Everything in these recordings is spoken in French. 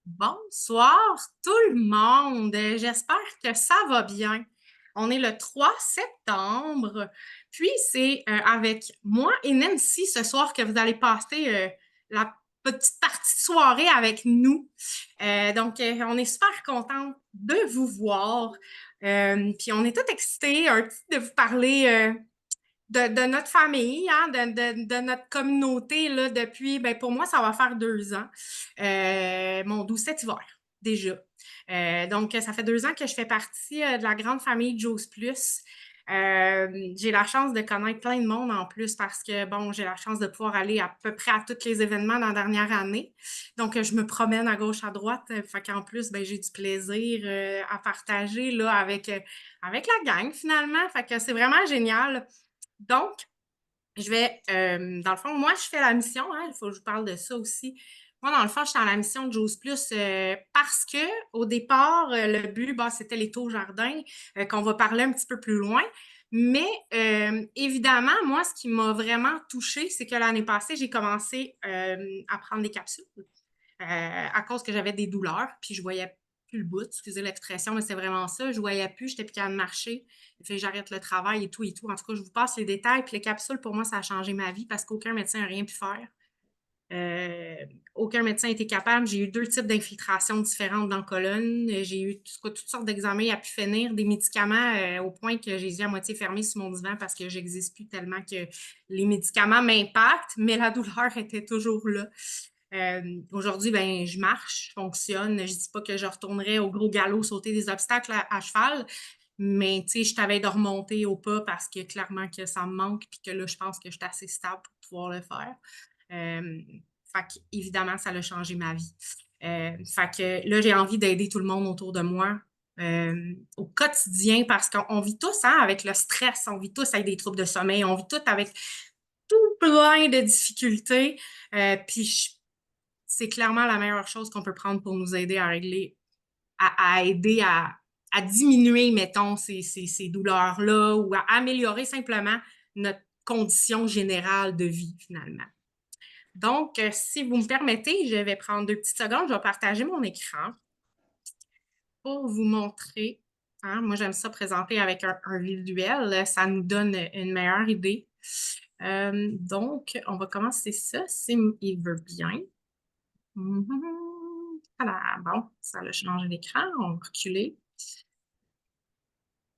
Bonsoir tout le monde. J'espère que ça va bien. On est le 3 septembre. Puis c'est avec moi et Nancy ce soir que vous allez passer la petite partie de soirée avec nous. Donc, on est super contents de vous voir. Puis on est tous excités un petit de vous parler de notre famille, hein, de notre communauté, là, depuis, ben, pour moi, ça va faire 2 ans. Mon doux cet hiver, déjà. Donc, ça fait 2 ans que je fais partie de la grande famille Juice Plus. J'ai la chance de connaître plein de monde en plus parce que, bon, j'ai la chance de pouvoir aller à peu près à tous les événements dans la dernière année. Donc, je me promène à gauche, à droite. Fait qu'en plus, ben, j'ai du plaisir à partager là, avec la gang finalement. Fait que c'est vraiment génial. Donc, dans le fond, moi, je fais la mission, hein, il faut que je vous parle de ça aussi. Moi, dans le fond, je suis dans la mission de Juice Plus parce que au départ, le but, bah, c'était les taux jardin, qu'on va parler un petit peu plus loin. Mais évidemment, moi, ce qui m'a vraiment touchée, c'est que l'année passée, j'ai commencé à prendre des capsules à cause que j'avais des douleurs, puis je voyais plus le bout, excusez l'expression, mais c'est vraiment ça. Je voyais plus, j'étais plus capable de marcher. Il fait que j'arrête le travail et tout et tout. En tout cas, je vous passe les détails. Puis les capsules, pour moi, ça a changé ma vie parce qu'aucun médecin n'a rien pu faire. Euh, Aucun médecin n'était capable. J'ai eu 2 types d'infiltrations différentes dans la colonne. J'ai eu toutes sortes d'examens à pu finir, des médicaments au point que j'ai les yeux à moitié fermés sur mon divan parce que j'existe plus tellement que les médicaments m'impactent, mais la douleur était toujours là. Aujourd'hui, ben, je marche, je fonctionne. Je dis pas que je retournerais au gros galop sauter des obstacles à cheval, mais tu sais, je t'avais de remonter au pas parce que clairement que ça me manque puis que là, je pense que je suis assez stable pour pouvoir le faire. Euh, Fait évidemment, ça a changé ma vie. Fait que là, j'ai envie d'aider tout le monde autour de moi au quotidien parce qu'on vit tous hein, avec le stress, on vit tous avec des troubles de sommeil, on vit tous avec tout plein de difficultés. Puis c'est clairement la meilleure chose qu'on peut prendre pour nous aider à régler, à aider à diminuer, mettons, ces douleurs-là ou à améliorer simplement notre condition générale de vie, finalement. Donc, si vous me permettez, je vais prendre 2 petites secondes, je vais partager mon écran pour vous montrer. Hein, moi, j'aime ça présenter avec un visuel, ça nous donne une meilleure idée. Donc, on va commencer ça, s'il veut bien. Voilà, bon, ça a changé d'écran, on va reculer.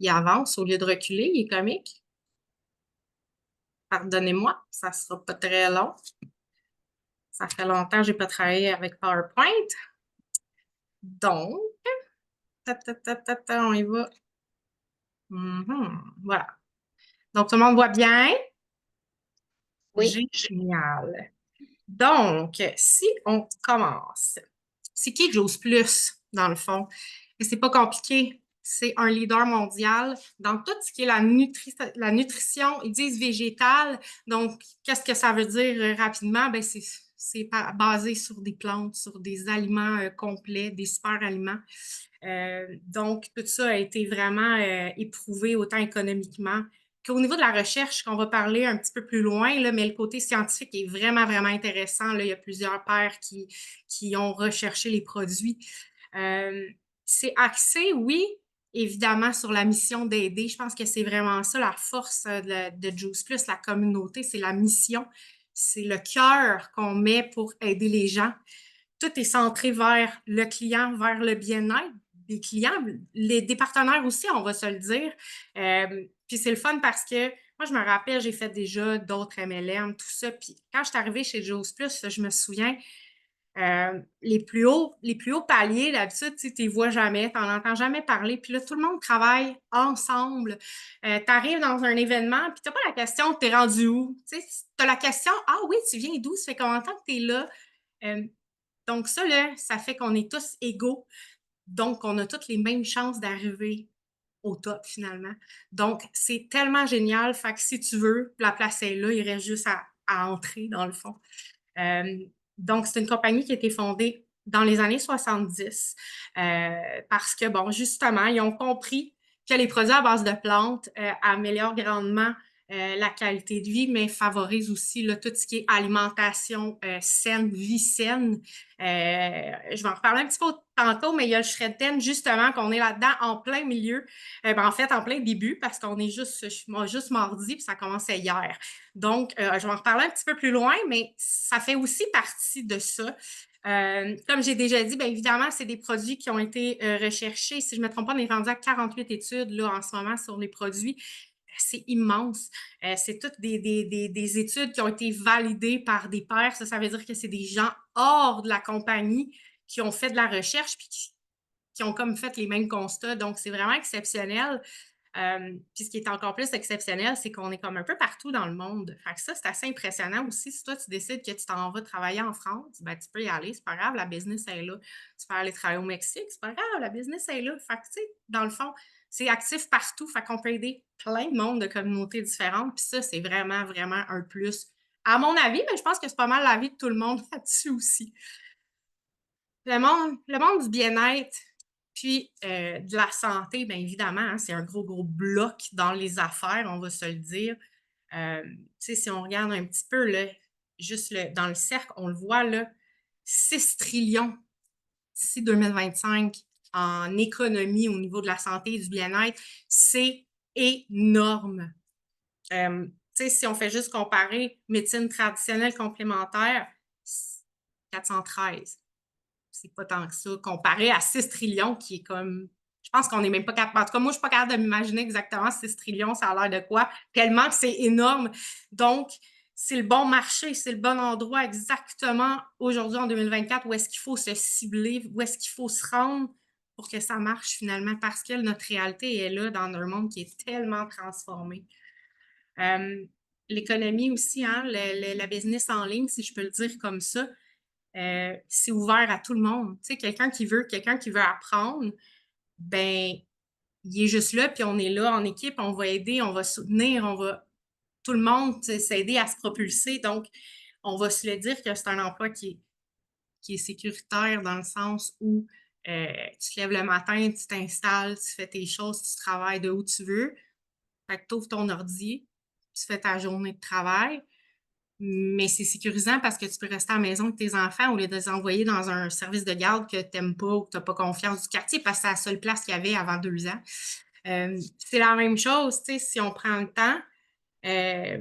Il avance au lieu de reculer, il est comique. Pardonnez-moi, ça ne sera pas très long. Ça fait longtemps que je n'ai pas travaillé avec PowerPoint. Donc, on y va. Voilà. Donc, tout le monde voit bien? Oui, Génial. Donc, si on commence, c'est qui Juice Plus, dans le fond? Et c'est pas compliqué. C'est un leader mondial dans tout ce qui est la nutrition, ils disent végétale. Donc, qu'est-ce que ça veut dire rapidement? Ben, c'est basé sur des plantes, sur des aliments complets, des super aliments. Donc, tout ça a été vraiment éprouvé autant économiquement qu'au niveau de la recherche, qu'on va parler un petit peu plus loin, là, mais le côté scientifique est vraiment, vraiment intéressant. Là. Il y a plusieurs pairs qui ont recherché les produits. Euh, c'est axé, oui, évidemment, sur la mission d'aider. Je pense que c'est vraiment ça la force de Juice Plus, la communauté, c'est la mission, c'est le cœur qu'on met pour aider les gens. Tout est centré vers le client, vers le bien-être des clients, des partenaires aussi, on va se le dire. Puis c'est le fun parce que moi, je me rappelle, j'ai fait déjà d'autres MLM, tout ça. Puis quand je suis arrivée chez Joe's Plus, je me souviens, les plus hauts paliers, d'habitude, tu ne les vois jamais, tu n'en entends jamais parler. Puis là, tout le monde travaille ensemble. Tu arrives dans un événement, puis tu n'as pas la question, tu es rendu où? Tu as la question, ah oui, tu viens d'où? Ça fait combien de temps que tu es là? Euh, donc ça, là, ça fait qu'on est tous égaux. Donc, on a toutes les mêmes chances d'arriver au top finalement. Donc, c'est tellement génial. Fait que si tu veux, la place est là, il reste juste à entrer dans le fond. Euh, donc, c'est une compagnie qui a été fondée dans les années 70 parce que, bon, justement, ils ont compris que les produits à base de plantes améliorent grandement la qualité de vie, mais favorise aussi là, tout ce qui est alimentation saine, vie saine. Je vais en reparler un petit peu tantôt, mais il y a le Shred justement, qu'on est là-dedans en plein milieu. En fait, en plein début, parce qu'on est juste mardi, puis ça commençait hier. Donc, je vais en reparler un petit peu plus loin, mais ça fait aussi partie de ça. Comme j'ai déjà dit, bien évidemment, c'est des produits qui ont été recherchés. Si je ne me trompe pas, on est rendu à 48 études là, en ce moment sur les produits. C'est immense. C'est toutes des études qui ont été validées par des pairs. Ça veut dire que c'est des gens hors de la compagnie qui ont fait de la recherche puis qui ont comme fait les mêmes constats. Donc, c'est vraiment exceptionnel. Puis ce qui est encore plus exceptionnel, c'est qu'on est comme un peu partout dans le monde. Fait que ça, c'est assez impressionnant aussi. Si toi, tu décides que tu t'en vas travailler en France, ben, tu peux y aller, c'est pas grave, la business est là. Tu peux aller travailler au Mexique, c'est pas grave, la business est là. Fait que, tu sais, dans le fond, c'est actif partout. Fait qu'on peut aider plein de monde de communautés différentes. Puis ça, c'est vraiment, vraiment un plus. À mon avis, mais je pense que c'est pas mal la vie de tout le monde là-dessus aussi. Le monde du bien-être, puis de la santé, bien évidemment, hein, c'est un gros, gros bloc dans les affaires, on va se le dire. Tu sais, si on regarde un petit peu, là, juste dans le cercle, on le voit, là, 6 trillions d'ici 2025 en économie au niveau de la santé et du bien-être, c'est énorme. Tu sais, si on fait juste comparer médecine traditionnelle complémentaire, 413, c'est pas tant que ça, comparé à 6 trillions qui est comme. Je pense qu'on n'est même pas capable. En tout cas, moi, je suis pas capable de m'imaginer exactement 6 trillions, ça a l'air de quoi, tellement que c'est énorme. Donc, c'est le bon marché, c'est le bon endroit exactement aujourd'hui en 2024 où est-ce qu'il faut se cibler, où est-ce qu'il faut se rendre pour que ça marche finalement, parce que notre réalité est là dans un monde qui est tellement transformé. Euh, L'économie aussi, hein, la business en ligne, si je peux le dire comme ça, c'est ouvert à tout le monde. Tu sais, quelqu'un qui veut apprendre, ben, il est juste là, puis on est là en équipe, on va aider, on va soutenir, tout le monde s'aider à se propulser. Donc, on va se le dire que c'est un emploi qui est sécuritaire dans le sens où tu te lèves le matin, tu t'installes, tu fais tes choses, tu travailles de où tu veux. Fait que tu ouvres ton ordi, tu fais ta journée de travail. Mais c'est sécurisant parce que tu peux rester à la maison avec tes enfants au lieu de les envoyer dans un service de garde que tu n'aimes pas ou que tu n'as pas confiance du quartier parce que c'est la seule place qu'il y avait avant 2 ans. C'est la même chose, tu sais, si on prend le temps. Euh,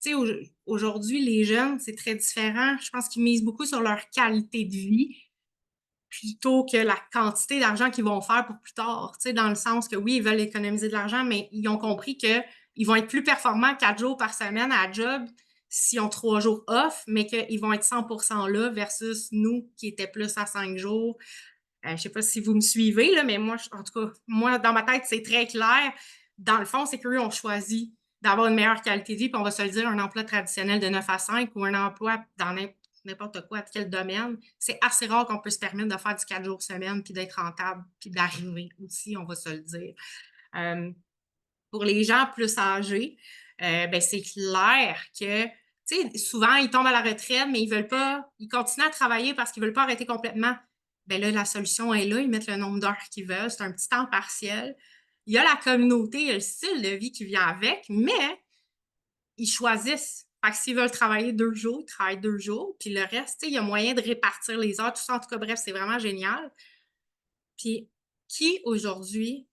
tu sais, aujourd'hui, les jeunes, c'est très différent. Je pense qu'ils misent beaucoup sur leur qualité de vie plutôt que la quantité d'argent qu'ils vont faire pour plus tard. Tu sais, dans le sens que oui, ils veulent économiser de l'argent, mais ils ont compris qu'ils vont être plus performants 4 jours par semaine à la job s'ils ont 3 jours off, mais qu'ils vont être 100% là versus nous qui étaient plus à 5 jours. Je ne sais pas si vous me suivez, là, mais moi, en tout cas, moi, dans ma tête, c'est très clair. Dans le fond, c'est qu'eux ont choisi d'avoir une meilleure qualité de vie, puis on va se le dire, un emploi traditionnel de 9 à 5 ou un emploi dans n'importe quoi, quel domaine, c'est assez rare qu'on peut se permettre de faire du 4 jours semaine, puis d'être rentable, puis d'arriver aussi, on va se le dire. Pour les gens plus âgés, ben c'est clair que, tu sais, souvent, ils tombent à la retraite, mais ils continuent à travailler parce qu'ils ne veulent pas arrêter complètement. Ben là, la solution est là, ils mettent le nombre d'heures qu'ils veulent, c'est un petit temps partiel. Il y a la communauté, il y a le style de vie qui vient avec, mais ils choisissent. Fait que s'ils veulent travailler 2 jours, ils travaillent 2 jours, puis le reste, il y a moyen de répartir les heures, tout ça. En tout cas, bref, c'est vraiment génial. Puis, qui aujourd'hui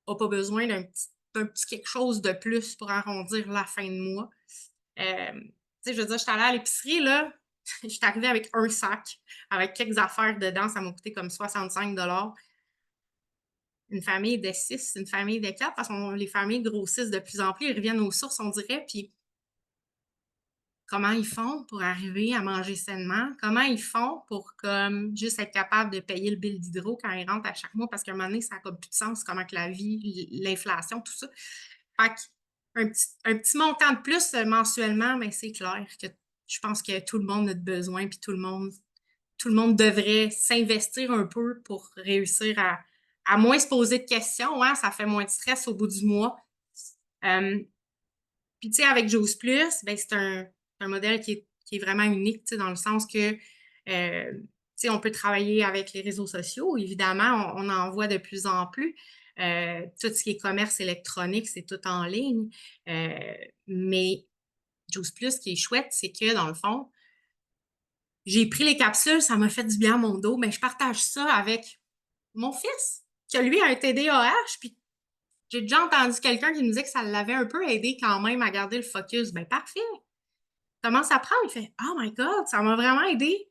n'a pas besoin d'un petit quelque chose de plus pour arrondir la fin de mois? Tu sais, je veux dire, je suis allée à l'épicerie, là, je suis arrivée avec un sac, avec quelques affaires dedans, ça m'a coûté comme 65 $. Une famille de 6, une famille de 4, parce que les familles grossissent de plus en plus, ils reviennent aux sources, on dirait, puis comment ils font pour arriver à manger sainement? Comment ils font pour comme juste être capable de payer le bill d'hydro quand ils rentrent à chaque mois? Parce qu'à un moment donné, ça n'a comme plus de sens, comment que la vie, l'inflation, tout ça. Fait un petit montant de plus mensuellement, mais c'est clair que je pense que tout le monde a besoin, puis tout le monde devrait s'investir un peu pour réussir à moins se poser de questions. Hein? Ça fait moins de stress au bout du mois. Puis, tu sais, avec Juice Plus, ben, c'est un modèle qui est vraiment unique, tu sais, dans le sens que, tu sais, on peut travailler avec les réseaux sociaux. Évidemment, on en voit de plus en plus. tout ce qui est commerce électronique, c'est tout en ligne. Mais Juice Plus, ce qui est chouette, c'est que dans le fond, j'ai pris les capsules, ça m'a fait du bien à mon dos, mais je partage ça avec mon fils, qui lui a un TDAH, puis j'ai déjà entendu quelqu'un qui me disait que ça l'avait un peu aidé quand même à garder le focus. Ben parfait. Commence à prendre, il fait Oh my God, ça m'a vraiment aidé.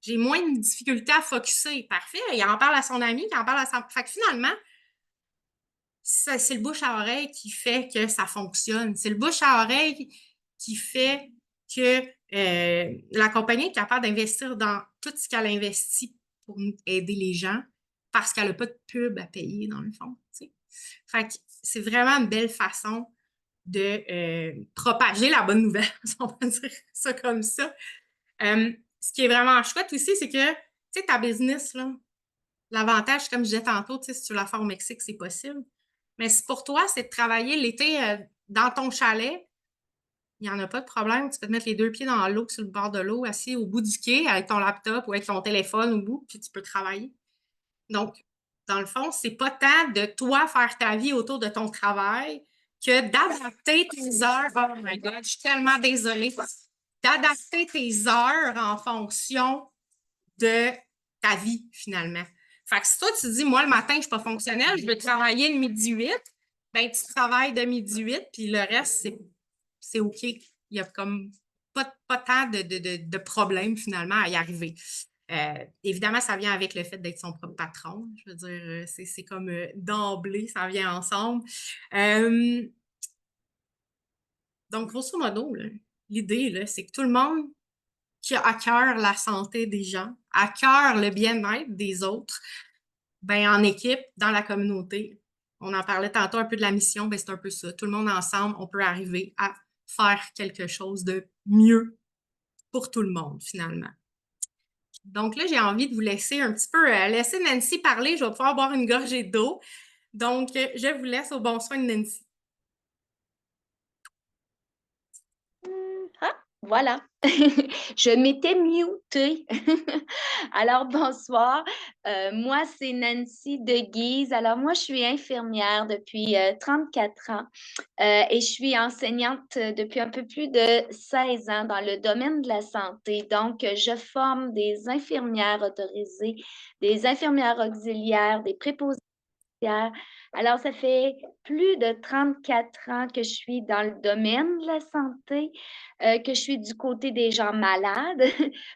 J'ai moins de difficulté à focusser. Parfait. Il en parle à son ami, il en parle à son. Fait que finalement, c'est le bouche à oreille qui fait que ça fonctionne. C'est le bouche à oreille qui fait que la compagnie est capable d'investir dans tout ce qu'elle investit pour aider les gens parce qu'elle n'a pas de pub à payer, dans le fond. T'sais. Fait que c'est vraiment une belle façon de propager la bonne nouvelle, si on peut dire ça comme ça. Ce qui est vraiment chouette aussi, c'est que, tu sais, ta business, là, l'avantage, comme je disais tantôt, tu sais, si tu veux la faire au Mexique, c'est possible. Mais si pour toi, c'est de travailler l'été dans ton chalet, il n'y en a pas de problème. Tu peux te mettre les deux pieds dans l'eau, sur le bord de l'eau, assis au bout du quai, avec ton laptop ou avec ton téléphone au bout, puis tu peux travailler. Donc, dans le fond, c'est pas tant de toi faire ta vie autour de ton travail que d'adapter tes heures. Oh my God, je suis tellement désolée. D'adapter tes heures en fonction de ta vie, finalement. Fait que si toi, tu dis, moi, le matin, je ne suis pas fonctionnelle, je veux travailler de midi 8, ben tu travailles de midi 8, puis le reste, c'est OK. Il n'y a comme pas tant de problèmes, finalement, à y arriver. Évidemment, ça vient avec le fait d'être son propre patron. Je veux dire, c'est comme d'emblée, ça vient ensemble. Donc, grosso modo, l'idée, c'est que tout le monde qui a à cœur la santé des gens, à cœur le bien-être des autres, ben en équipe, dans la communauté. On en parlait tantôt un peu de la mission, ben c'est un peu ça. Tout le monde ensemble, on peut arriver à faire quelque chose de mieux pour tout le monde, finalement. Donc là, j'ai envie de vous laisser un petit peu, laisser Nancy parler. Je vais pouvoir boire une gorgée d'eau. Donc, je vous laisse au bon soin de Nancy. Ah, voilà. Je m'étais mutée. Alors, bonsoir. Moi, c'est Nancy de Guise. Alors, moi, je suis infirmière depuis 34 ans et je suis enseignante depuis un peu plus de 16 ans dans le domaine de la santé. Donc, je forme des infirmières autorisées, des infirmières auxiliaires, des préposés. Alors, ça fait plus de 34 ans que je suis dans le domaine de la santé, que je suis du côté des gens malades,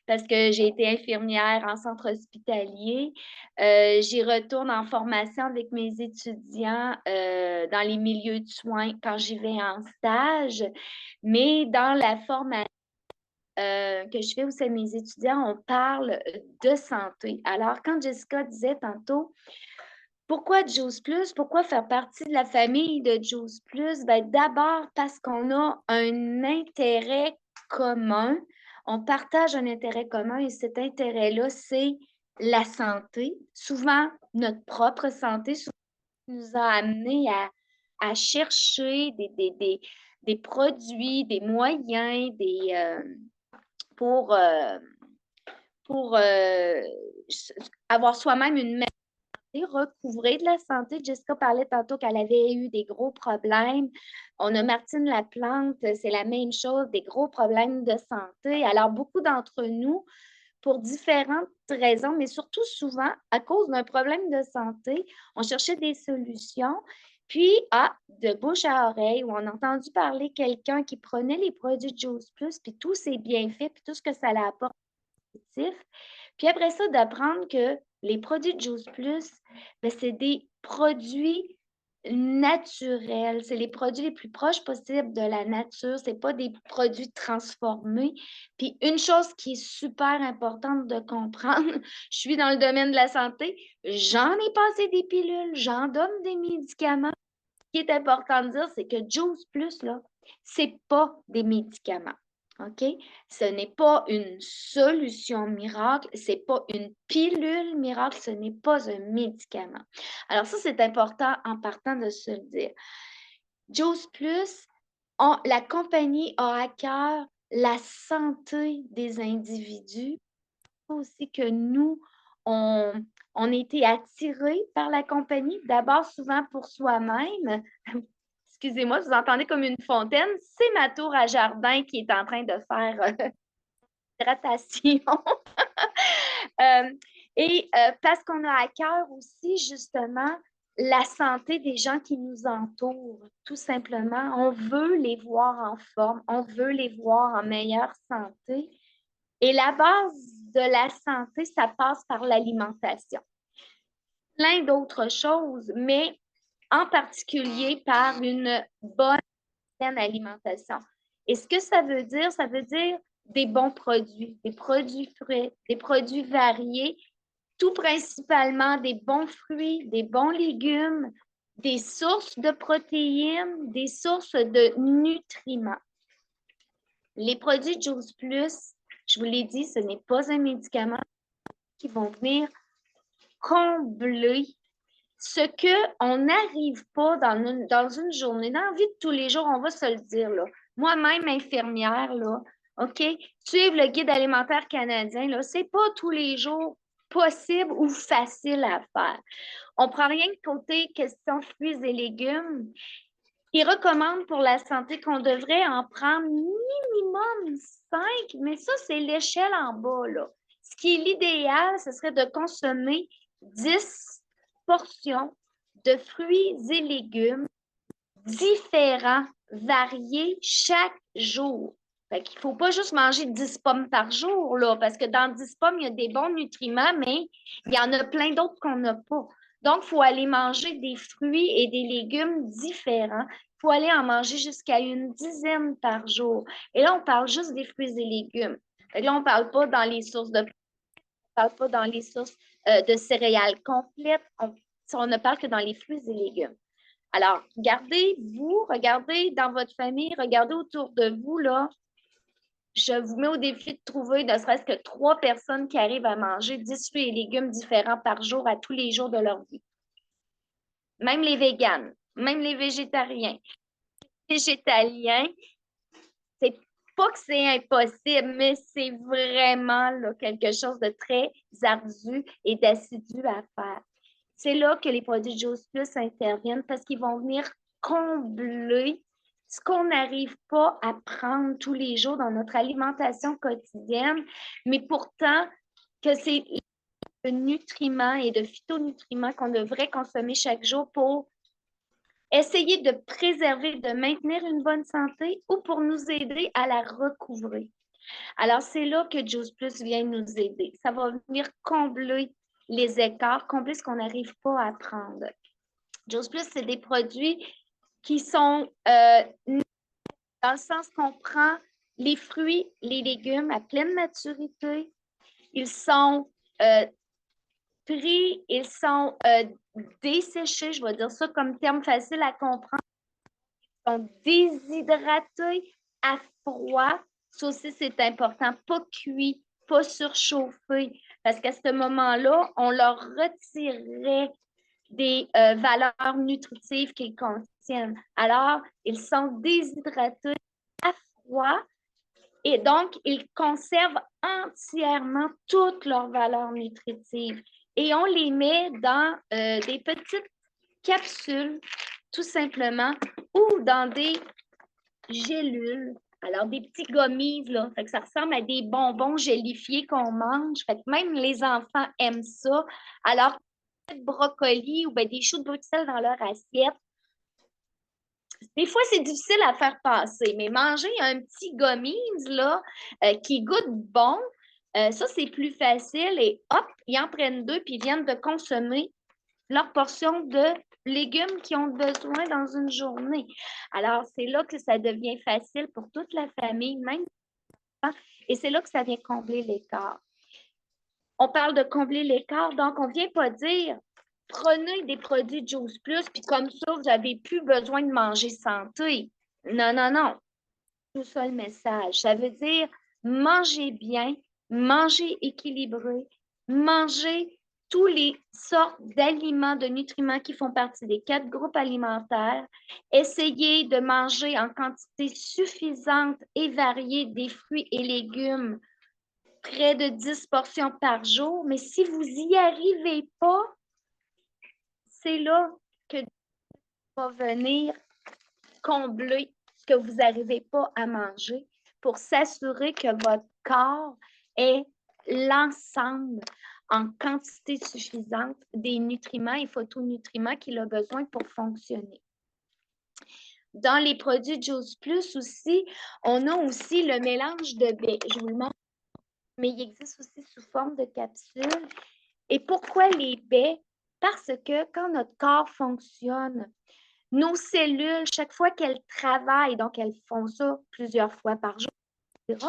parce que j'ai été infirmière en centre hospitalier. J'y retourne en formation avec mes étudiants dans les milieux de soins quand j'y vais en stage. Mais dans la formation que je fais aussi avec mes étudiants, on parle de santé. Alors, quand Jessica disait tantôt, pourquoi Juice Plus? Pourquoi faire partie de la famille de Juice Plus? Ben, d'abord parce qu'on a un intérêt commun. On partage un intérêt commun et cet intérêt-là, c'est la santé. Souvent, notre propre santé nous a amené à chercher des produits, des moyens pour, euh, pour avoir soi-même une recouvrer de la santé. Jessica parlait tantôt qu'elle avait eu des gros problèmes. On a Martine Laplante, c'est la même chose, des gros problèmes de santé. Alors, beaucoup d'entre nous, pour différentes raisons, mais surtout souvent à cause d'un problème de santé, on cherchait des solutions. Puis, de bouche à oreille, où on a entendu parler quelqu'un qui prenait les produits de Juice Plus, puis tous ses bienfaits, puis tout ce que ça apporte positif. Puis après ça, d'apprendre que les produits de Juice Plus, ben, c'est des produits naturels. C'est les produits les plus proches possibles de la nature. Ce n'est pas des produits transformés. Puis une chose qui est super importante de comprendre, je suis dans le domaine de la santé, j'en ai passé des pilules, j'en donne des médicaments. Ce qui est important de dire, c'est que Juice Plus, là, c'est pas des médicaments. OK? Ce n'est pas une solution miracle, ce n'est pas une pilule miracle, ce n'est pas un médicament. Alors ça, c'est important en partant de se le dire. Juice Plus, la compagnie a à cœur la santé des individus. Aussi que nous, on, on a été attiré par la compagnie, d'abord souvent pour soi-même. Excusez-moi, vous entendez comme une fontaine. C'est ma tour à jardin qui est en train de faire hydratation. Parce qu'on a à cœur aussi, justement, la santé des gens qui nous entourent, tout simplement. On veut les voir en forme, on veut les voir en meilleure santé. Et la base de la santé, ça passe par l'alimentation. Plein d'autres choses, mais en particulier par une bonne alimentation. Et ce que ça veut dire des bons produits, des produits frais, des produits variés, tout principalement des bons fruits, des bons légumes, des sources de protéines, des sources de nutriments. Les produits Juice Plus, je vous l'ai dit, ce n'est pas un médicament qui vont venir combler ce qu'on n'arrive pas dans une journée, dans la vie de tous les jours, on va se le dire, là. Moi-même, infirmière, là, OK, suivre le guide alimentaire canadien, là, c'est pas tous les jours possible ou facile à faire. On prend rien que côté question fruits et légumes. Il recommande pour la santé qu'on devrait en prendre minimum 5, mais ça, c'est l'échelle en bas, là. Ce qui est l'idéal, ce serait de consommer 10 portions de fruits et légumes différents, variés chaque jour. Fait qu'il ne faut pas juste manger 10 pommes par jour, là, parce que dans 10 pommes, il y a des bons nutriments, mais il y en a plein d'autres qu'on n'a pas. Donc, il faut aller manger des fruits et des légumes différents. Il faut aller en manger jusqu'à une dizaine par jour. Et là, on parle juste des fruits et légumes. Fait que là, on ne parle pas dans les sources de parle pas dans les sources de céréales complètes. On ne parle que dans les fruits et légumes. Alors, regardez dans votre famille, regardez autour de vous, là. Je vous mets au défi de trouver ne serait-ce que 3 personnes qui arrivent à manger 10 fruits et légumes différents par jour à tous les jours de leur vie. Même les véganes, même les végétariens. Végétaliens, c'est pas que c'est impossible, mais c'est vraiment là, quelque chose de très ardu et d'assidu à faire. C'est là que les produits Juice Plus interviennent parce qu'ils vont venir combler ce qu'on n'arrive pas à prendre tous les jours dans notre alimentation quotidienne, mais pourtant que c'est de nutriments et de phytonutriments qu'on devrait consommer chaque jour pour essayer de préserver, de maintenir une bonne santé ou pour nous aider à la recouvrer. Alors, c'est là que Juice Plus vient nous aider. Ça va venir combler les écarts, combler ce qu'on n'arrive pas à prendre. Juice Plus, c'est des produits qui sont dans le sens qu'on prend les fruits, les légumes à pleine maturité. Ils sont pris, ils sont desséchés, je vais dire ça comme terme facile à comprendre. Ils sont déshydratés à froid. Ça aussi, c'est important. Pas cuit, pas surchauffé. Parce qu'à ce moment-là, on leur retirerait des valeurs nutritives qu'ils contiennent. Alors, ils sont déshydratés à froid et donc, ils conservent entièrement toutes leurs valeurs nutritives. Et on les met dans des petites capsules, tout simplement, ou dans des gélules. Alors, des petits gommis, là. Fait que ça ressemble à des bonbons gélifiés qu'on mange. Fait que même les enfants aiment ça. Alors, de brocoli ou bien des choux de Bruxelles dans leur assiette. Des fois, c'est difficile à faire passer, mais manger un petit gummies là, qui goûte bon, ça, c'est plus facile. Et hop, ils en prennent 2 puis ils viennent de consommer leur portion de légumes qu'ils ont besoin dans une journée. Alors, c'est là que ça devient facile pour toute la famille, même. Et c'est là que ça vient combler l'écart. On parle de combler l'écart, donc on ne vient pas dire prenez des produits Juice Plus, puis comme ça, vous n'avez plus besoin de manger santé. Non, non, non. Tout ça le message. Ça veut dire manger bien, manger équilibré, manger tous les sortes d'aliments, de nutriments qui font partie des 4 groupes alimentaires. Essayez de manger en quantité suffisante et variée des fruits et légumes près de 10 portions par jour. Mais si vous n'y arrivez pas, c'est là que va venir combler ce que vous n'arrivez pas à manger pour s'assurer que votre corps ait l'ensemble en quantité suffisante des nutriments et phytonutriments qu'il a besoin pour fonctionner. Dans les produits Juice Plus aussi, on a aussi le mélange de baies. Je vous le montre, mais il existe aussi sous forme de capsules. Et pourquoi les baies? Parce que quand notre corps fonctionne, nos cellules, chaque fois qu'elles travaillent, donc elles font ça plusieurs fois par jour, etc.,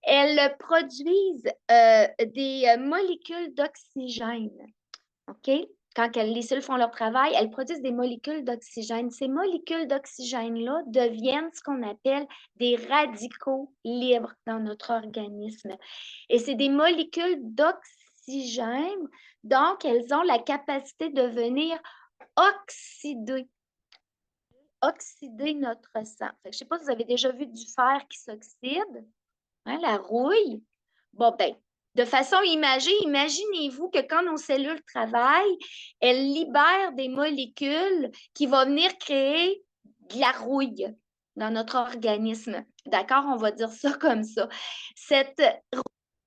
elles produisent des molécules d'oxygène. OK? Quand les cellules font leur travail, elles produisent des molécules d'oxygène. Ces molécules d'oxygène-là deviennent ce qu'on appelle des radicaux libres dans notre organisme. Et c'est des molécules d'oxygène, donc elles ont la capacité de venir oxyder notre sang. Je ne sais pas si vous avez déjà vu du fer qui s'oxyde, hein, la rouille. Bon, ben, de façon imagée, imaginez-vous que quand nos cellules travaillent, elles libèrent des molécules qui vont venir créer de la rouille dans notre organisme. D'accord? On va dire ça comme ça. Cette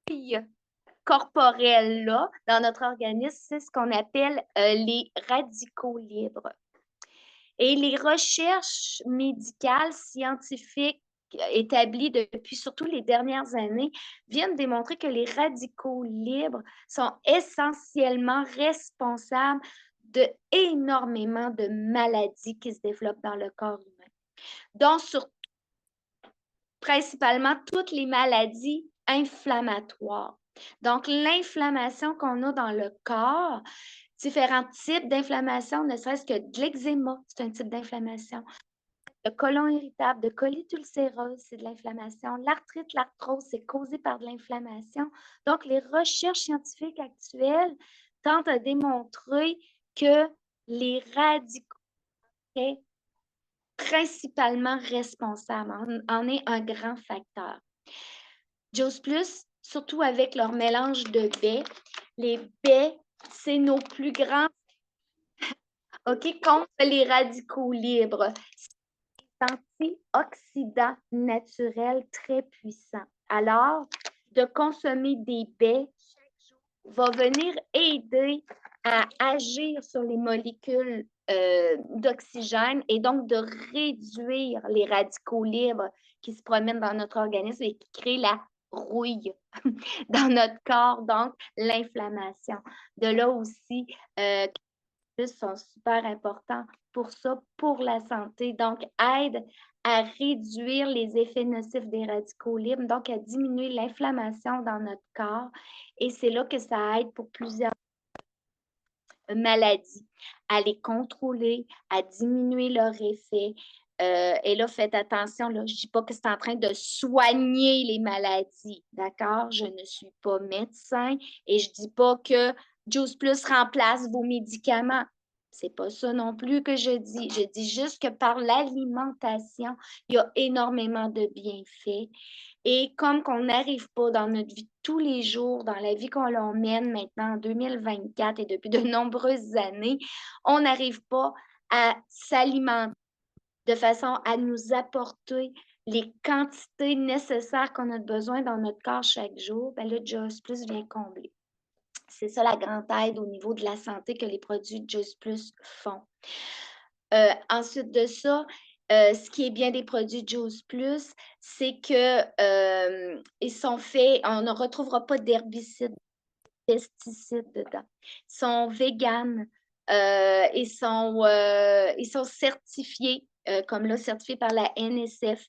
rouille corporelle-là, dans notre organisme, c'est ce qu'on appelle les radicaux libres. Et les recherches médicales, scientifiques, établies depuis surtout les dernières années, viennent démontrer que les radicaux libres sont essentiellement responsables de énormément de maladies qui se développent dans le corps humain, dont principalement toutes les maladies inflammatoires. Donc, l'inflammation qu'on a dans le corps, différents types d'inflammation, ne serait-ce que de l'eczéma, c'est un type d'inflammation. Le côlon irritable, de colite ulcéreuse, c'est de l'inflammation. L'arthrite, l'arthrose, c'est causé par de l'inflammation. Donc, les recherches scientifiques actuelles tentent à démontrer que les radicaux sont principalement responsables, en est un grand facteur. Juice Plus, surtout avec leur mélange de baies. Les baies, c'est nos plus grands contre les radicaux libres. Antioxydants naturels très puissants. Alors, de consommer des baies va venir aider à agir sur les molécules d'oxygène et donc de réduire les radicaux libres qui se promènent dans notre organisme et qui créent la rouille dans notre corps, donc l'inflammation. De là aussi, sont super importants pour ça, pour la santé. Donc, aide à réduire les effets nocifs des radicaux libres, donc à diminuer l'inflammation dans notre corps. Et c'est là que ça aide pour plusieurs maladies, à les contrôler, à diminuer leur effet. Et là, faites attention, là, je ne dis pas que c'est en train de soigner les maladies, d'accord? Je ne suis pas médecin et je ne dis pas que Juice Plus remplace vos médicaments. C'est pas ça non plus que je dis. Je dis juste que par l'alimentation, il y a énormément de bienfaits. Et comme qu'on n'arrive pas dans notre vie de tous les jours, dans la vie qu'on mène maintenant en 2024 et depuis de nombreuses années, on n'arrive pas à s'alimenter de façon à nous apporter les quantités nécessaires qu'on a besoin dans notre corps chaque jour, bien là, Juice Plus vient combler. C'est ça la grande aide au niveau de la santé que les produits Juice Plus font. Ensuite de ça, ce qui est bien des produits Juice Plus, c'est que ils sont faits, on ne retrouvera pas d'herbicides, de pesticides dedans. Ils sont véganes, ils sont certifiés, comme là, certifiés par la NSF.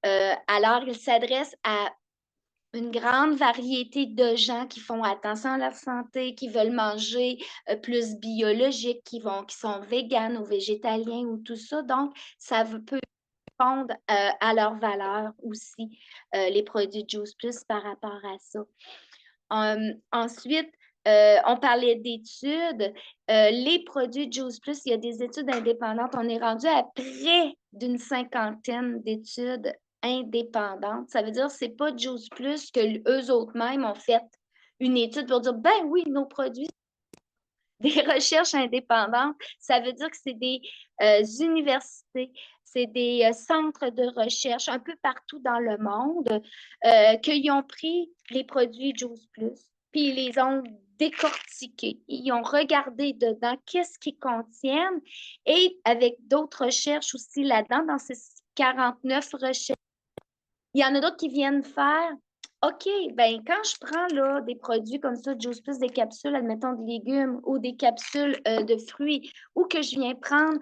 Alors, ils s'adressent à une grande variété de gens qui font attention à leur santé, qui veulent manger plus biologique, qui sont véganes ou végétaliens ou tout ça. Donc, ça peut répondre à leurs valeurs aussi, les produits Juice Plus par rapport à ça. Ensuite, on parlait d'études. Les produits Juice Plus, il y a des études indépendantes. On est rendu à près d'une cinquantaine d'études indépendante. Ça veut dire que c'est pas Juice Plus que eux autres mêmes ont fait une étude pour dire, ben oui, nos produits des recherches indépendantes. Ça veut dire que c'est des universités, c'est des centres de recherche un peu partout dans le monde qui ont pris les produits Juice Plus, puis ils les ont décortiqués. Ils ont regardé dedans qu'est-ce qu'ils contiennent et avec d'autres recherches aussi là-dedans, dans ces 49 recherches, il y en a d'autres qui viennent faire OK, ben quand je prends là, des produits comme ça, Juice Plus, des capsules, admettons, de légumes ou des capsules de fruits, ou que je viens prendre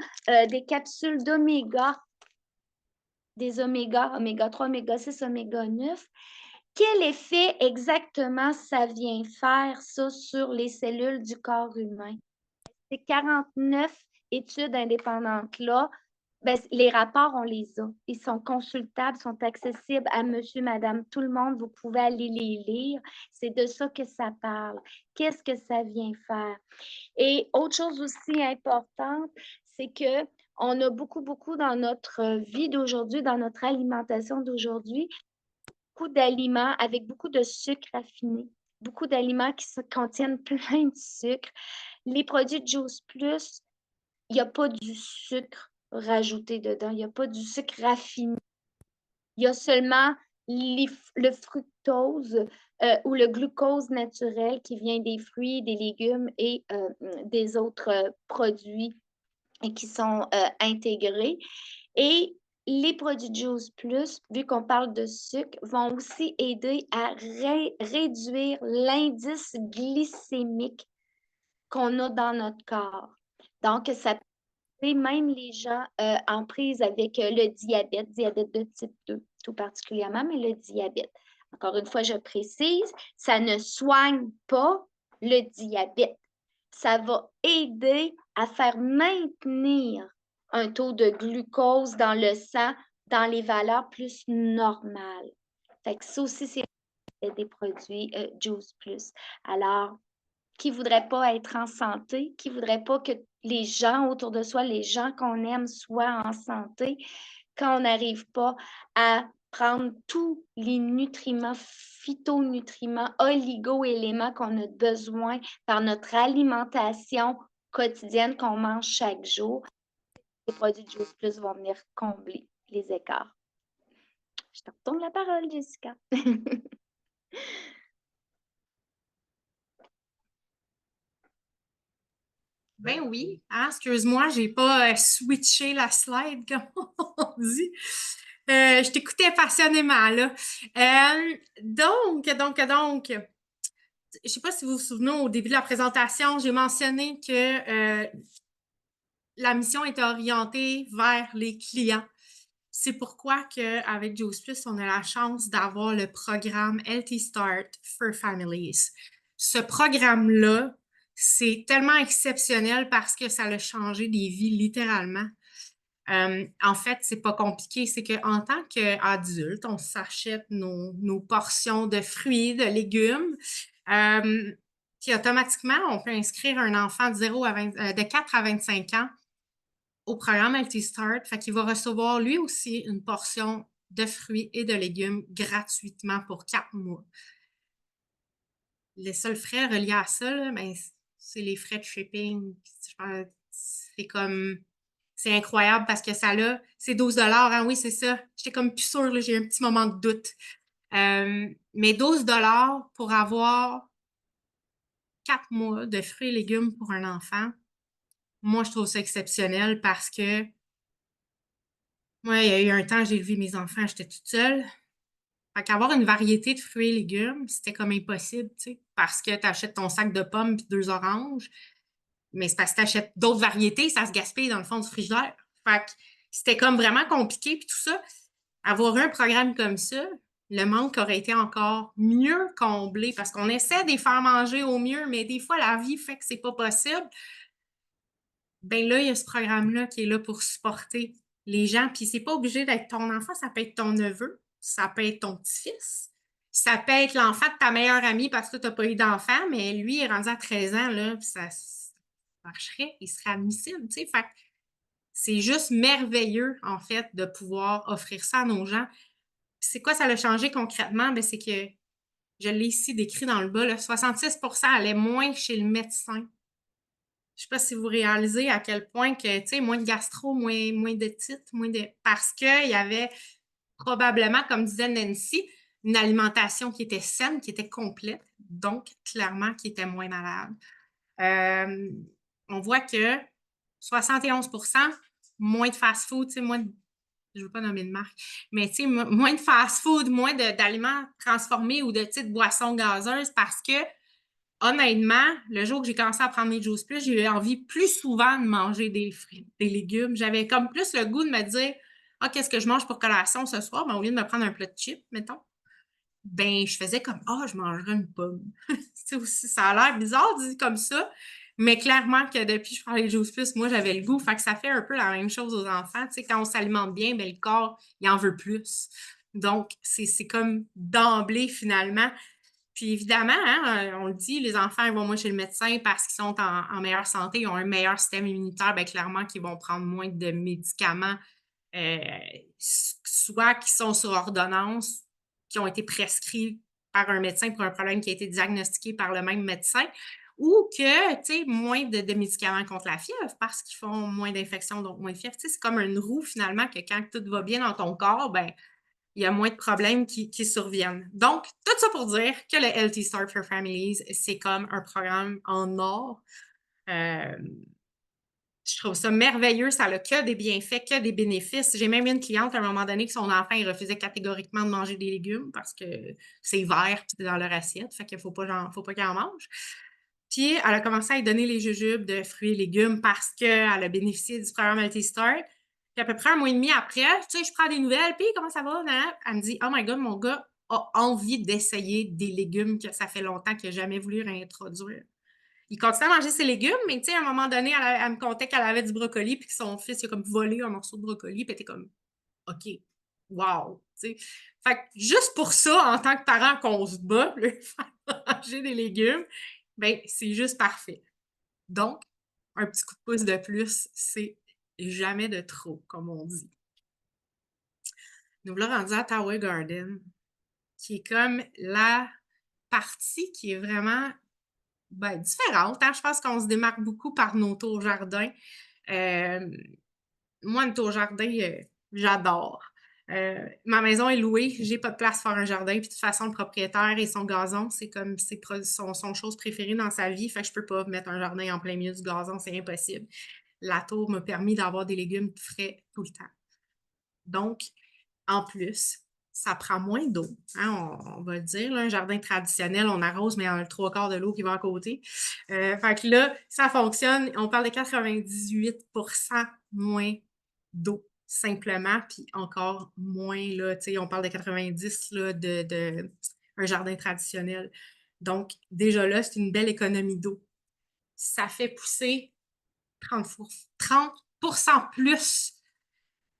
des capsules d'oméga, des oméga 3, oméga 6, oméga 9, quel effet exactement ça vient faire, ça, sur les cellules du corps humain? Ces 49 études indépendantes-là, ben, les rapports, on les a. Ils sont consultables, sont accessibles à monsieur, madame, tout le monde. Vous pouvez aller les lire. C'est de ça que ça parle. Qu'est-ce que ça vient faire? Et autre chose aussi importante, c'est que on a beaucoup dans notre vie d'aujourd'hui, dans notre alimentation d'aujourd'hui, beaucoup d'aliments avec beaucoup de sucre raffiné, beaucoup d'aliments qui contiennent plein de sucre. Les produits de Juice Plus, il n'y a pas du sucre rajouté dedans, il n'y a pas du sucre raffiné. Il y a seulement le fructose ou le glucose naturel qui vient des fruits, des légumes et des autres produits qui sont intégrés. Et les produits Juice Plus, vu qu'on parle de sucre, vont aussi aider à réduire l'indice glycémique qu'on a dans notre corps. Donc, ça même les gens en prise avec le diabète de type 2, tout particulièrement, mais le diabète. Encore une fois, je précise, ça ne soigne pas le diabète. Ça va aider à faire maintenir un taux de glucose dans le sang dans les valeurs plus normales. Fait que ça aussi, c'est des produits Juice Plus. Alors, qui ne voudrait pas être en santé, qui ne voudrait pas que les gens autour de soi, les gens qu'on aime soient en santé, quand on n'arrive pas à prendre tous les nutriments, phytonutriments, oligo-éléments qu'on a besoin par notre alimentation quotidienne qu'on mange chaque jour, les produits de Juice Plus vont venir combler les écarts. Je te retourne la parole, Jessica. Ben oui, hein, excuse-moi, j'ai pas switché la slide, comme on dit. Je t'écoutais passionnément, là. Donc, je sais pas si vous vous souvenez, au début de la présentation, j'ai mentionné que la mission était orientée vers les clients. C'est pourquoi qu'avec Juice Plus, on a la chance d'avoir le programme Healthy Start for Families. Ce programme-là, c'est tellement exceptionnel parce que ça a changé des vies littéralement. En fait, c'est pas compliqué. C'est qu'en tant qu'adulte, on s'achète nos portions de fruits, de légumes. Puis automatiquement, on peut inscrire un enfant de 4 à 25 ans au programme Healthy Start. Fait qu'il va recevoir lui aussi une portion de fruits et de légumes gratuitement pour 4 mois. Les seuls frais reliés à ça, là, ben, c'est les frais de shipping. C'est comme... C'est incroyable parce que ça là, c'est 12 hein, oui, c'est ça. J'étais comme plus sûre, j'ai eu un petit moment de doute. Mais 12 pour avoir 4 mois de fruits et légumes pour un enfant, moi, je trouve ça exceptionnel parce que moi, il y a eu un temps, j'ai élevé mes enfants, j'étais toute seule. Fait qu'avoir une variété de fruits et légumes, c'était comme impossible, tu sais, parce que tu achètes ton sac de pommes puis 2 oranges, mais c'est parce que tu achètes d'autres variétés, ça se gaspille dans le fond du frigidaire. Fait que c'était comme vraiment compliqué puis tout ça. Avoir un programme comme ça, le manque aurait été encore mieux comblé parce qu'on essaie de les faire manger au mieux, mais des fois, la vie fait que c'est pas possible. Ben là, il y a ce programme-là qui est là pour supporter les gens. Puis c'est pas obligé d'être ton enfant, ça peut être ton neveu, ça peut être ton petit-fils, ça peut être l'enfant de ta meilleure amie parce que tu n'as pas eu d'enfant, mais lui il est rendu à 13 ans, là, puis ça marcherait, il serait admissible, tu sais. Fait que c'est juste merveilleux, en fait, de pouvoir offrir ça à nos gens. C'est quoi ça l'a changé concrètement? Ben, c'est que je l'ai ici décrit dans le bas, là, 66 allait moins chez le médecin. Je sais pas si vous réalisez à quel point que, tu sais, moins de gastro, moins de titres, moins de... Parce qu'il y avait probablement, comme disait Nancy, une alimentation qui était saine, qui était complète, donc clairement qui était moins malade. Euh, on voit que 71 moins de fast-food, tu sais, moins de, je ne veux pas nommer de marque, mais tu sais, moins de fast-food, moins d'aliments transformés ou de petites boissons gazeuses parce que, honnêtement, le jour que j'ai commencé à prendre mes Juice Plus, j'ai eu envie plus souvent de manger des fruits, des légumes. J'avais comme plus le goût de me dire, ah, qu'est-ce que je mange pour collation ce soir? Ben, au lieu de me prendre un plat de chips, mettons, ben, je faisais comme, ah, je mangerais une pomme. Aussi, ça a l'air bizarre dit comme ça, mais clairement que depuis que je prends les Juice Plus, moi, j'avais le goût. Fait que ça fait un peu la même chose aux enfants. Tu sais, quand on s'alimente bien, ben, le corps, il en veut plus. Donc, c'est comme d'emblée, finalement. Puis évidemment, hein, on le dit, les enfants ils vont moins chez le médecin parce qu'ils sont en meilleure santé, ils ont un meilleur système immunitaire, bien clairement qu'ils vont prendre moins de médicaments, euh, soit qui sont sur ordonnance, qui ont été prescrits par un médecin pour un problème qui a été diagnostiqué par le même médecin, ou que, tu sais, moins de médicaments contre la fièvre parce qu'ils font moins d'infections, donc moins de fièvre. Tu sais, c'est comme une roue finalement que quand tout va bien dans ton corps, ben il y a moins de problèmes qui surviennent. Donc, tout ça pour dire que le Healthy Start for Families, c'est comme un programme en or. Euh, je trouve ça merveilleux, ça n'a que des bienfaits, que des bénéfices. J'ai même eu une cliente à un moment donné que son enfant il refusait catégoriquement de manger des légumes parce que c'est vert et c'est dans leur assiette, fait qu'il ne faut pas qu'il en mange. Puis, elle a commencé à lui donner les jujubes de fruits et légumes parce qu'elle a bénéficié du programme Healthy Start. Puis, à peu près un mois et demi après, tu sais, je prends des nouvelles. Puis, comment ça va? Elle me dit, oh my God, mon gars a envie d'essayer des légumes que ça fait longtemps qu'il n'a jamais voulu réintroduire. Il continue à manger ses légumes, mais tu sais, à un moment donné, elle me contait qu'elle avait du brocoli, puis que son fils, il a comme volé un morceau de brocoli, puis elle était comme, OK, wow, tu sais. Fait que juste pour ça, en tant que parent, qu'on se bat, le faire manger des légumes, ben c'est juste parfait. Donc, un petit coup de pouce de plus, c'est jamais de trop, comme on dit. Nous voilà rendus à Tower Garden, qui est comme la partie qui est vraiment ben, différente. Hein? Je pense qu'on se démarque beaucoup par nos tours jardins. Euh, moi, une tour jardin, j'adore. Ma maison est louée, j'ai pas de place pour faire un jardin, puis de toute façon, le propriétaire et son gazon, c'est comme son chose préférée dans sa vie, fait que je peux pas mettre un jardin en plein milieu du gazon, c'est impossible. La tour m'a permis d'avoir des légumes frais tout le temps. Donc, en plus, ça prend moins d'eau. Hein, on va le dire, là, un jardin traditionnel, on arrose, mais on a le trois quarts de l'eau qui va à côté. Fait que là, ça fonctionne. On parle de 98 moins d'eau, simplement, puis encore moins, là, on parle de 90 là, de un jardin traditionnel. Donc, déjà là, c'est une belle économie d'eau. Ça fait pousser 30 plus.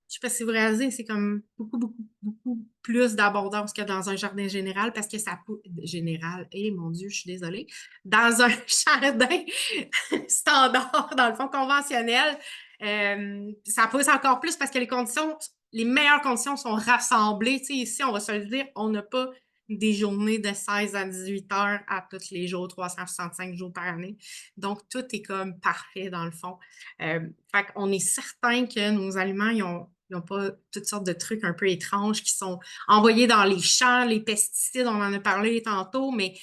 Je sais pas si vous réalisez, c'est comme beaucoup plus d'abondance que dans un jardin général parce que ça pousse. Général, eh mon Dieu, je suis désolée. Dans un jardin standard, dans le fond conventionnel, ça pousse encore plus parce que les meilleures conditions sont rassemblées. Tu sais, ici, on va se le dire, on n'a pas des journées de 16 à 18 heures à tous les jours, 365 jours par année. Donc, tout est comme parfait dans le fond. Fait qu'on est certain que nos aliments, ils n'ont pas toutes sortes de trucs un peu étranges qui sont envoyés dans les champs, les pesticides, on en a parlé tantôt, mais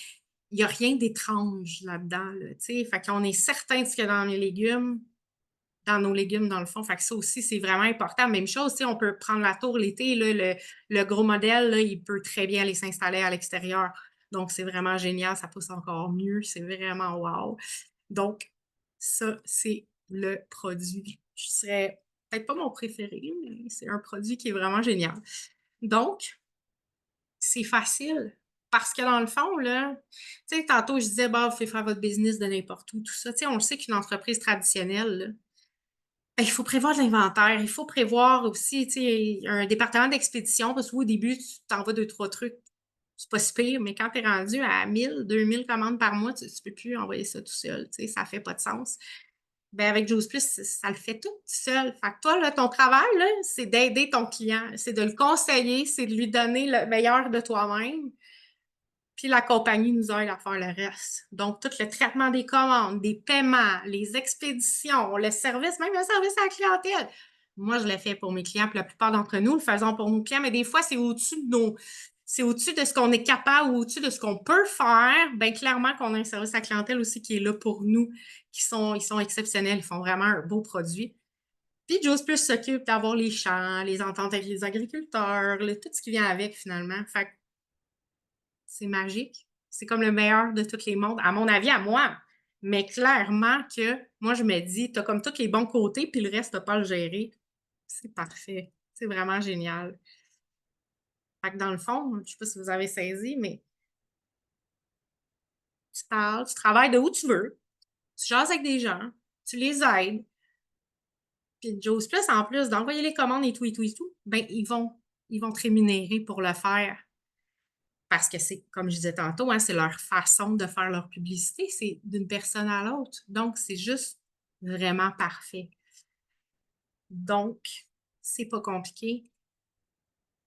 il n'y a rien d'étrange là-dedans. Là, fait qu'on est certain de ce qu'il y a dans les légumes, dans nos légumes, dans le fond. Fait que ça aussi, c'est vraiment important. Même chose, on peut prendre la tour l'été, là, le gros modèle, là, il peut très bien aller s'installer à l'extérieur. Donc, c'est vraiment génial, ça pousse encore mieux, c'est vraiment wow. Donc, ça, c'est le produit. Je serais peut-être pas mon préféré, mais c'est un produit qui est vraiment génial. Donc, c'est facile. Parce que dans le fond, là, tu sais, tantôt, je disais, bah, vous pouvez faire votre business de n'importe où, tout ça. Tu sais, on le sait qu'une entreprise traditionnelle, là, ben, il faut prévoir de l'inventaire. Il faut prévoir aussi, tu sais, un département d'expédition, parce qu'au début, tu t'envoies deux, trois trucs. C'est pas si pire, mais quand tu es rendu à 1000, 2000 commandes par mois, tu peux plus envoyer ça tout seul. Tu sais, ça fait pas de sens. Ben avec Juice Plus, ça le fait tout seul. Fait que toi, là, ton travail, là, c'est d'aider ton client, c'est de le conseiller, c'est de lui donner le meilleur de toi-même. Puis la compagnie nous aide à faire le reste. Donc, tout le traitement des commandes, des paiements, les expéditions, le service, même le service à la clientèle. Moi, je le fais pour mes clients, puis la plupart d'entre nous le faisons pour nos clients, mais des fois, c'est au-dessus de c'est au-dessus de ce qu'on est capable ou au-dessus de ce qu'on peut faire. Bien, clairement qu'on a un service à la clientèle aussi qui est là pour nous, ils sont exceptionnels, ils font vraiment un beau produit. Puis Juice Plus s'occupe d'avoir les champs, les ententes avec les agriculteurs, tout ce qui vient avec finalement. Fait que c'est magique. C'est comme le meilleur de tous les mondes, à mon avis, à moi. Mais clairement que moi, je me dis, tu as comme tous les bons côtés, puis le reste, tu n'as pas à le gérer. C'est parfait. C'est vraiment génial. Fait que dans le fond, je ne sais pas si vous avez saisi, mais tu parles, tu travailles de où tu veux, tu jases avec des gens, tu les aides. Puis Joe's Plus, en plus d'envoyer les commandes et tout, et tout, et tout, ben ils vont te rémunérer pour le faire. Parce que c'est, comme je disais tantôt, hein, c'est leur façon de faire leur publicité, c'est d'une personne à l'autre. Donc, c'est juste vraiment parfait. Donc, c'est pas compliqué.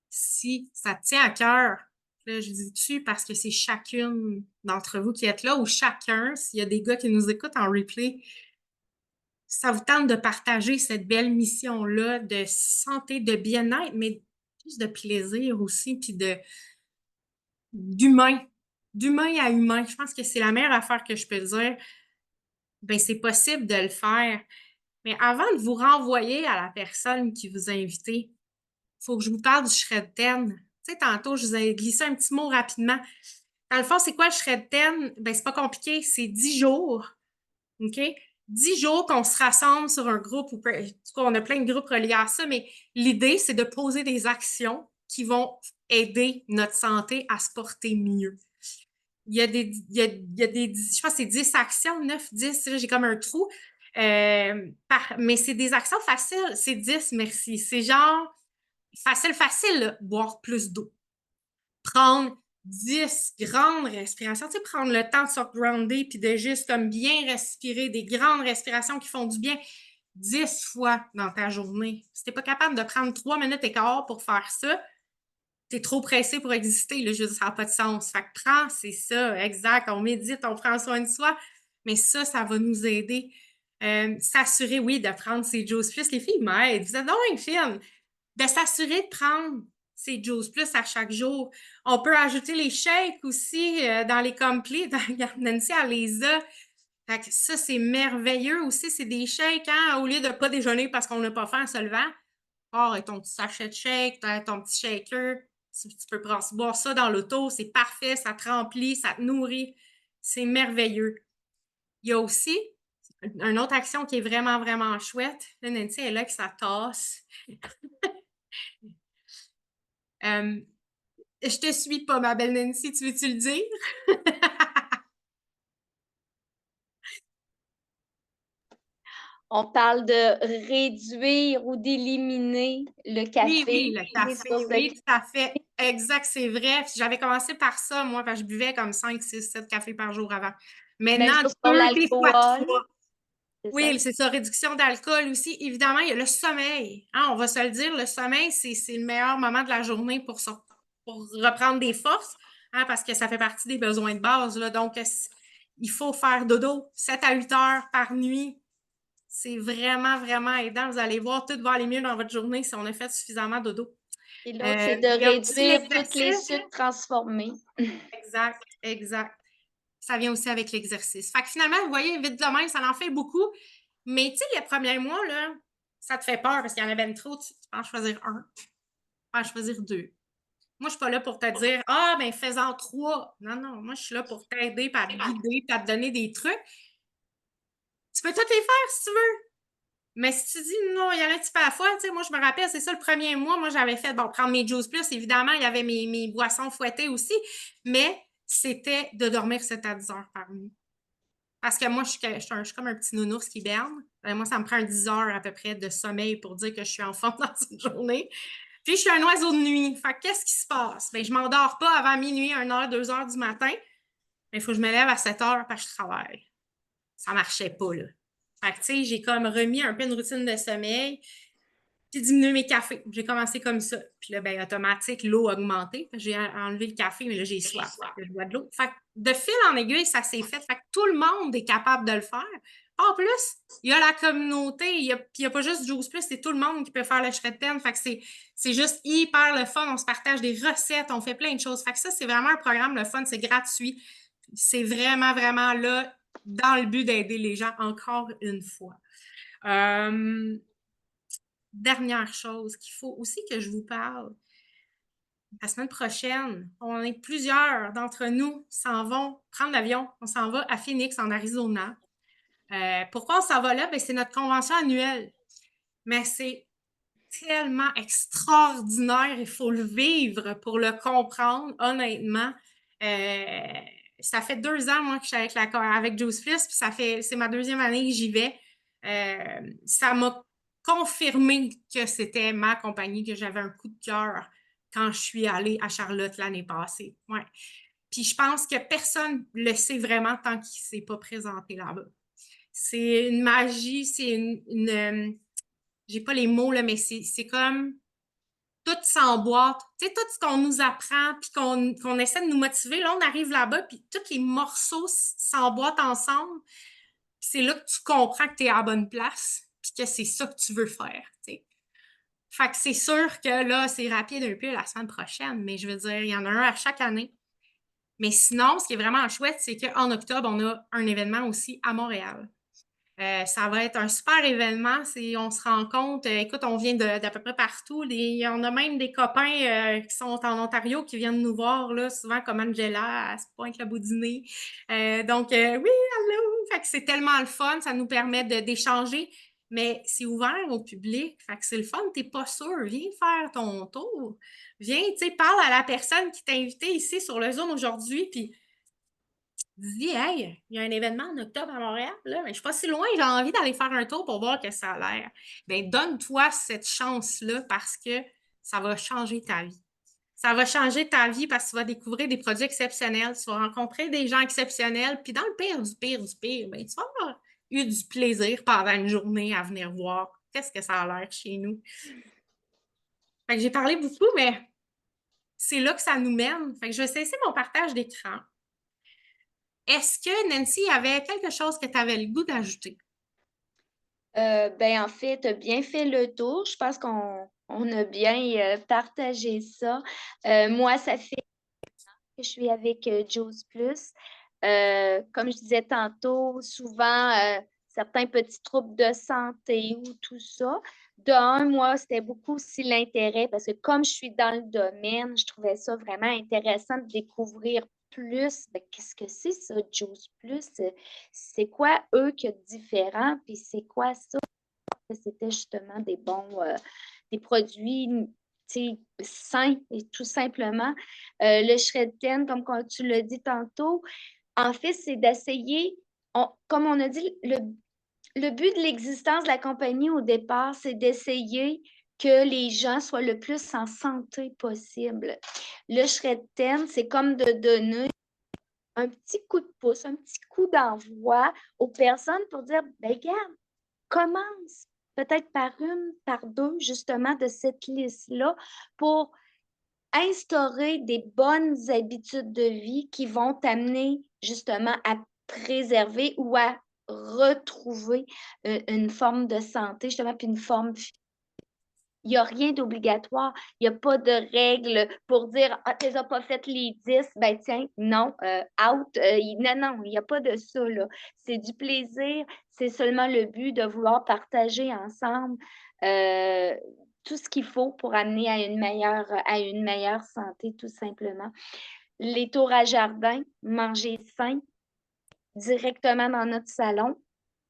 Si ça te tient à cœur, là, je dis tu parce que c'est chacune d'entre vous qui êtes là ou chacun, s'il y a des gars qui nous écoutent en replay, ça vous tente de partager cette belle mission-là de santé, de bien-être, mais plus de plaisir aussi, puis d'humain, d'humain à humain. Je pense que c'est la meilleure affaire que je peux dire. Ben, c'est possible de le faire. Mais avant de vous renvoyer à la personne qui vous a invité, il faut que je vous parle du shred 10. Tu sais, tantôt, je vous ai glissé un petit mot rapidement. Dans le fond, c'est quoi le shred 10? Ben, c'est pas compliqué. C'est 10 jours. OK? 10 jours qu'on se rassemble sur un groupe, ou en tout cas, on a plein de groupes reliés à ça, mais l'idée, c'est de poser des actions qui vont aider notre santé à se porter mieux. Il y a des, je pense que c'est 10 actions, 9, 10, là, j'ai comme un trou. Mais c'est des actions faciles, c'est 10, merci. C'est genre facile, facile, là, boire plus d'eau. Prendre 10 grandes respirations, tu sais, prendre le temps de se grounder puis de juste comme bien respirer, des grandes respirations qui font du bien 10 fois dans ta journée. Si t'es pas capable de prendre 3 minutes et quart pour faire ça, t'es trop pressé pour exister, là, je veux dire, ça n'a pas de sens. Fait que prends, c'est ça, exact, on médite, on prend soin de soi, mais ça va nous aider. S'assurer, oui, de prendre ses Juice Plus. Les filles m'aident, vous êtes donc une fille. De s'assurer de prendre ses Juice Plus à chaque jour. On peut ajouter les shakes aussi dans les complets. Nancy, elle les a. Fait que ça, c'est merveilleux aussi. C'est des shakes, hein, au lieu de ne pas déjeuner parce qu'on n'a pas faim en se levant. Oh, et ton petit sachet de shake, ton petit shaker, tu peux boire ça dans l'auto, c'est parfait, ça te remplit, ça te nourrit. C'est merveilleux. Il y a aussi une autre action qui est vraiment, vraiment chouette. Là, Nancy est là avec sa tasse. Je te suis pas, ma belle Nancy, tu veux-tu le dire? On parle de réduire ou d'éliminer le Oui, café, oui, le les café, sources de oui, café. tout à fait. Exact, c'est vrai. J'avais commencé par ça, moi, parce que je buvais comme 5, 6, 7 cafés par jour avant. Même Maintenant, chose pour 2, des fois l'alcool, 3. c'est ça? Oui, c'est ça, réduction d'alcool aussi. Évidemment, il y a le sommeil. Hein, on va se le dire, le sommeil, c'est le meilleur moment de la journée pour reprendre des forces, hein, parce que ça fait partie des besoins de base, là. Donc, il faut faire dodo 7 à 8 heures par nuit. C'est vraiment, vraiment aidant. Vous allez voir, tout va aller mieux dans votre journée si on a fait suffisamment dodo. Et l'autre, c'est de Il y a aussi réduire tous les l'exercice. sucres transformés. Exact, exact. Ça vient aussi avec l'exercice. Fait que finalement, vous voyez, vite de même, ça en fait beaucoup. Mais tu sais, les premiers mois, là, ça te fait peur parce qu'il y en a bien trop. Tu peux en choisir un, tu peux en choisir deux. Moi, je ne suis pas là pour te dire, ah, ben, fais-en trois. Non, non, moi, je suis là pour t'aider, pas te guider, pas te donner des trucs. Tu peux toutes les faire si tu veux. Mais si tu dis non, il y en a un petit peu à la fois, tu sais, moi, je me rappelle, c'est ça le premier mois, moi, j'avais fait, bon, prendre mes Juice Plus, évidemment, il y avait mes boissons fouettées aussi, mais c'était de dormir 7 à 10 heures par nuit. Parce que moi, je suis comme un petit nounours qui berne. Moi, ça me prend 10 heures à peu près de sommeil pour dire que je suis en forme dans une journée. Puis, je suis un oiseau de nuit. Fait que qu'est-ce qui se passe? Bien, je m'endors pas avant minuit, 1 heure, 2 heures du matin. Il faut que je me lève à 7 heures parce que je travaille. Ça marchait pas, là. Fait que, tu sais, j'ai comme remis un peu une routine de sommeil, puis diminué mes cafés. J'ai commencé comme ça. Puis là, ben, automatique, l'eau a augmenté. J'ai enlevé le café, mais là, j'ai soif. Fait que je bois de l'eau. Fait que de fil en aiguille, ça s'est fait. Fait que tout le monde est capable de le faire. En plus, il y a la communauté. Il y a pas juste Juice Plus, c'est tout le monde qui peut faire le shred pen. Fait que c'est juste hyper le fun. On se partage des recettes, on fait plein de choses. Fait que ça, c'est vraiment un programme, le fun, c'est gratuit. C'est vraiment, vraiment là dans le but d'aider les gens encore une fois. Dernière chose qu'il faut aussi que je vous parle. La semaine prochaine, on est plusieurs d'entre nous s'en vont prendre l'avion. On s'en va à Phoenix, en Arizona. Pourquoi on s'en va là? Ben, c'est notre convention annuelle. Mais c'est tellement extraordinaire. Il faut le vivre pour le comprendre, honnêtement. Euh, Ça fait 2 ans, moi, que je suis avec Juice Plus, puis c'est ma deuxième année que j'y vais. Ça m'a confirmé que c'était ma compagnie, que j'avais un coup de cœur quand je suis allée à Charlotte l'année passée. Ouais. Puis je pense que personne ne le sait vraiment tant qu'il ne s'est pas présenté là-bas. C'est une magie, c'est j'ai pas les mots, là, mais c'est comme tout s'emboîte. Tu sais, tout ce qu'on nous apprend, puis qu'on essaie de nous motiver, là, on arrive là-bas, puis tous les morceaux s'emboîtent ensemble. C'est là que tu comprends que tu es à la bonne place, puis que c'est ça que tu veux faire. T'sais. Fait que c'est sûr que là, c'est rapide un peu la semaine prochaine, mais je veux dire, il y en a un à chaque année. Mais sinon, ce qui est vraiment chouette, c'est qu'en octobre, on a un événement aussi à Montréal. Ça va être un super événement. On se rend compte, écoute, on vient d'à peu près partout. Il y en a même des copains qui sont en Ontario qui viennent nous voir, là, souvent comme Angela, à se pointe le bout du nez. Donc, oui, allô! Fait que c'est tellement le fun, ça nous permet d'échanger, mais c'est ouvert au public. Fait que c'est le fun, t'es pas sûr. Viens faire ton tour. Viens, tu sais, parle à la personne qui t'a invité ici sur le Zoom aujourd'hui, puis dis, hey, il y a un événement en octobre à Montréal, là, mais je suis pas si loin, j'ai envie d'aller faire un tour pour voir que ça a l'air. Ben, donne-toi cette chance-là parce que ça va changer ta vie. Ça va changer ta vie parce que tu vas découvrir des produits exceptionnels, tu vas rencontrer des gens exceptionnels, puis dans le pire du pire du pire, ben, tu vas avoir eu du plaisir pendant une journée à venir voir qu'est-ce que ça a l'air chez nous. Fait que j'ai parlé beaucoup, mais c'est là que ça nous mène. Fait que je vais cesser mon partage d'écran. Est-ce que Nancy avait quelque chose que tu avais le goût d'ajouter? Ben, en fait, tu as bien fait le tour. Je pense qu'on a bien partagé ça. Moi, ça fait que je suis avec Juice Plus. Comme je disais tantôt, souvent, certains petits troubles de santé ou tout ça. Moi, c'était beaucoup aussi l'intérêt parce que comme je suis dans le domaine, je trouvais ça vraiment intéressant de découvrir plus. Ben, qu'est-ce que c'est ça, Juice Plus? C'est quoi eux qui est différent? Puis c'est quoi ça? C'était justement des produits sains et tout simplement. Le shred ten, comme tu l'as dit tantôt, en fait, c'est d'essayer, comme on a dit, le but de l'existence de la compagnie au départ, c'est d'essayer que les gens soient le plus en santé possible. Le shred ten, c'est comme de donner un petit coup de pouce, un petit coup d'envoi aux personnes pour dire, ben regarde, commence peut-être par une, par deux, justement, de cette liste-là pour instaurer des bonnes habitudes de vie qui vont t'amener justement à préserver ou à retrouver une forme de santé, justement, puis une forme il n'y a rien d'obligatoire. Il n'y a pas de règles pour dire Ah, tu n'as pas fait les 10, ben tiens, non, out. Non, non, il n'y a pas de ça, là. C'est du plaisir, c'est seulement le but de vouloir partager ensemble euh, tout ce qu'il faut pour amener à une meilleure santé, tout simplement. Les tours à jardin, manger sain, directement dans notre salon.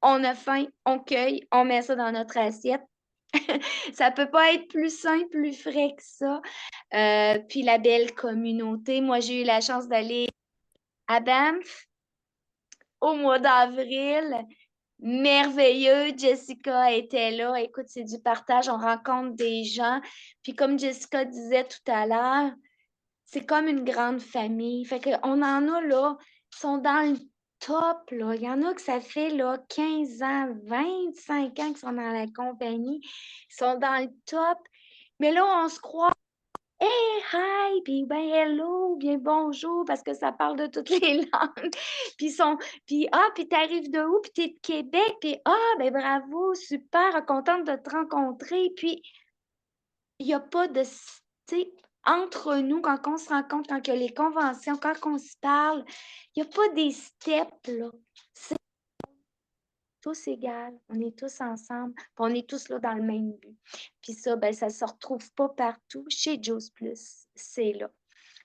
On a faim, on cueille, on met ça dans notre assiette. Ça peut pas être plus sain, plus frais que ça. Puis la belle communauté. Moi, j'ai eu la chance d'aller à Banff au mois d'avril. Merveilleux. Jessica était là. Écoute, c'est du partage. On rencontre des gens. Puis comme Jessica disait tout à l'heure, c'est comme une grande famille. Fait qu'on en a là, ils sont dans top, là. Il y en a que ça fait là, 15 ans, 25 ans qu'ils sont dans la compagnie. Ils sont dans le top. Mais là, on se croit, hey, hi, puis ben hello, bien bonjour, parce que ça parle de toutes les langues. Puis ils sont, puis t'arrives de où? Puis t'es de Québec, puis ben bravo, super, contente de te rencontrer. Puis il n'y a pas de, tu sais, entre nous, quand on se rencontre, quand il y a les conventions, quand on se parle, il n'y a pas des steps, là. C'est tous égal, on est tous ensemble, puis on est tous là dans le même but. Puis ça, ben ça se retrouve pas partout. Chez Juice Plus, c'est là.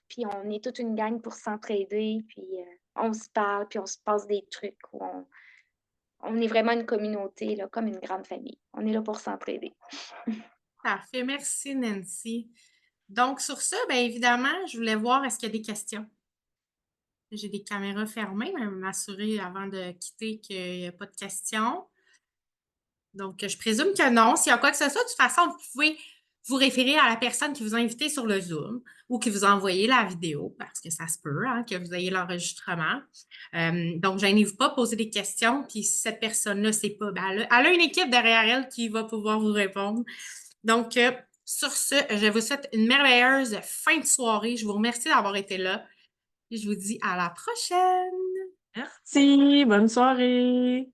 Puis on est toute une gang pour s'entraider, puis on se parle, puis on se passe des trucs. On est vraiment une communauté, là, comme une grande famille. On est là pour s'entraider. Parfait. Merci, Nancy. Donc, sur ça, bien évidemment, je voulais voir est-ce qu'il y a des questions. J'ai des caméras fermées, mais m'assurer avant de quitter qu'il n'y a pas de questions. Donc, je présume que non. S'il y a quoi que ce soit, de toute façon, vous pouvez vous référer à la personne qui vous a invité sur le Zoom ou qui vous a envoyé la vidéo, parce que ça se peut hein, que vous ayez l'enregistrement. Donc, gênez-vous pas, poser des questions. Puis, si cette personne-là ne sait pas, ben, elle a une équipe derrière elle qui va pouvoir vous répondre. Donc, sur ce, je vous souhaite une merveilleuse fin de soirée. Je vous remercie d'avoir été là. Et je vous dis à la prochaine. Merci, bonne soirée.